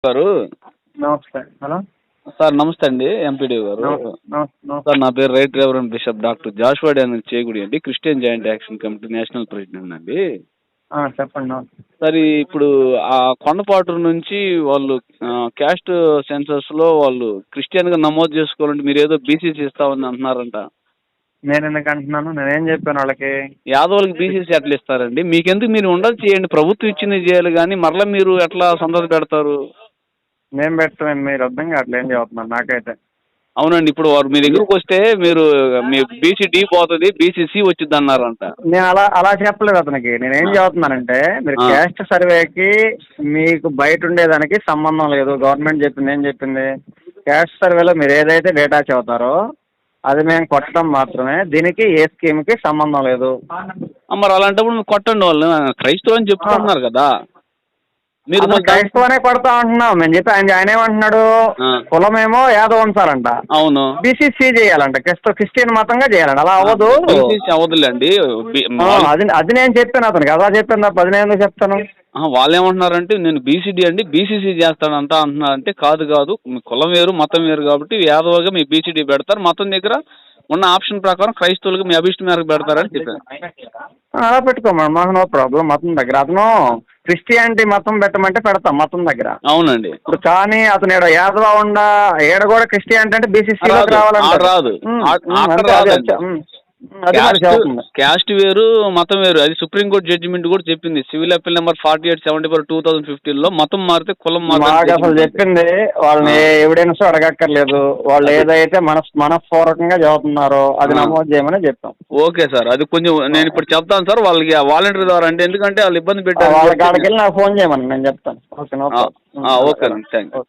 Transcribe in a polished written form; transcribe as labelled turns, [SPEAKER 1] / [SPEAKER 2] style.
[SPEAKER 1] గారు.
[SPEAKER 2] నమస్తే. Hello
[SPEAKER 1] sir నమస్తే అండి, ఎంపీడీ గారు. సార్ నా పేరు right reverend bishop doctor Joshua Daniel Chegudi అండి, Christian joint action committee national president అండి.
[SPEAKER 2] చెప్పండి.
[SPEAKER 1] సార్ ఇప్పుడు ఆ కొండపాటు నుంచి వాళ్ళు క్యాస్ట్ సెన్సస్లో వాళ్ళు క్రిస్టియన్గా నమోదు చేసుకోవాలంటే మీరు ఏదో బీసీసీ ఇస్తామని అంటున్నారంట.
[SPEAKER 2] నేను ఎందుకు అంటున్నాను? నేనేం చెప్పాను వాళ్ళకి?
[SPEAKER 1] యాదవులకి బీసీసీ ఎట్లా ఇస్తారండి? మీకెందుకు, మీరు ఉండదు చేయండి, ప్రభుత్వం ఇచ్చింది చేయాలి, కానీ మరలా మీరు ఎట్లా సందడి పెడతారు?
[SPEAKER 2] నేను పెట్టాను, మీరు అర్థం కావట్లేదు ఏం చదువుతున్నారు నాకైతే.
[SPEAKER 1] అవునండి, ఇప్పుడు వారు మీ దగ్గరకు వస్తే మీరు మీ బీసీడీ పోతుంది, బీసీసీ వచ్చింది అన్నారంట.
[SPEAKER 2] నేను అలా చెప్పలేదు అతనికి. నేనేం చదువుతున్నానంటే, మీరు క్యాస్ట్ సర్వేకి మీకు బయట ఉండేదానికి సంబంధం లేదు. గవర్నమెంట్ చెప్పింది ఏం చెప్పింది? క్యాస్ట్ సర్వేలో మీరు ఏదైతే డేటా చదువుతారో అది మేము కొట్టడం మాత్రమే, దీనికి ఏ స్కీమ్కి సంబంధం లేదు.
[SPEAKER 1] మరి అలాంటప్పుడు మీరు కొట్టండి, వాళ్ళు క్రైస్తవులు అని చెప్పుకుంటున్నారు కదా మీరు.
[SPEAKER 2] క్రైస్తవనే కొడతా అంటున్నాం మేము చెప్పి. ఆయన ఏమంటున్నాడు? కులమేమో యాదవ్ ఉంచాలంట,
[SPEAKER 1] అవును,
[SPEAKER 2] బీసీసీ చేయాలంట, క్రిస్టియన్ మతంగా చేయాలంట. అలా అవ్వదు,
[SPEAKER 1] అవ్వదులేండి.
[SPEAKER 2] అది నేను చెప్పాను అతనికి. అలా చెప్పాను తప్ప అది నేను ఎందుకు చెప్తాను?
[SPEAKER 1] వాళ్ళు ఏమంటున్నారంటే నేను బీసీడీ అండి, బీసీసీ చేస్తానంట అంటున్నారంటే, కాదు మీ కులం వేరు మతం వేరు కాబట్టి యాదవ్గా మీ బీసీడీ పెడతారు, మతం దగ్గర ఉన్న ఆప్షన్ ప్రకారం క్రైస్తవులకు మీ అభిష్టం మేరకు పెడతారని చెప్పాను.
[SPEAKER 2] అలా పెట్టుకోమా, మాకు నో ప్రాబ్లం. మతం దగ్గర అతను క్రిస్టియానిటీ మతం పెట్టమంటే పెడతాం మతం దగ్గర.
[SPEAKER 1] అవునండి.
[SPEAKER 2] ఇప్పుడు కానీ అతను యాదవ ఉండా ఏడ కూడా క్రిస్టియానిటీ అంటే బీసీసీలోకి రావాలంటే
[SPEAKER 1] రాదు. క్యాస్ట్ వేరు మతం వేరు, అది సుప్రీంకోర్టు జడ్జిమెంట్ కూడా చెప్పింది. సివిల్ అప్పీల్ నెంబర్ 4874/2015లో మతం మారితే కులం
[SPEAKER 2] మాకు అసలు చెప్పింది. వాళ్ళని ఎవిడెన్స్ అడగక్కర్లేదు, వాళ్ళు ఏదైతే మనస్పూర్వకంగా చదువుతున్నారో అది నమోదు చేయమని చెప్తాం.
[SPEAKER 1] ఓకే సార్, అది కొంచెం నేను ఇప్పుడు చెప్తాను సార్ వాళ్ళకి, వాలంటీర్ ద్వారా. అంటే ఎందుకంటే వాళ్ళు ఇబ్బంది పెట్టారు,
[SPEAKER 2] వాళ్ళకి అక్కడికి వెళ్ళి నాకు ఫోన్ చేయమని నేను చెప్తాను. Okay,
[SPEAKER 1] okay, thank you.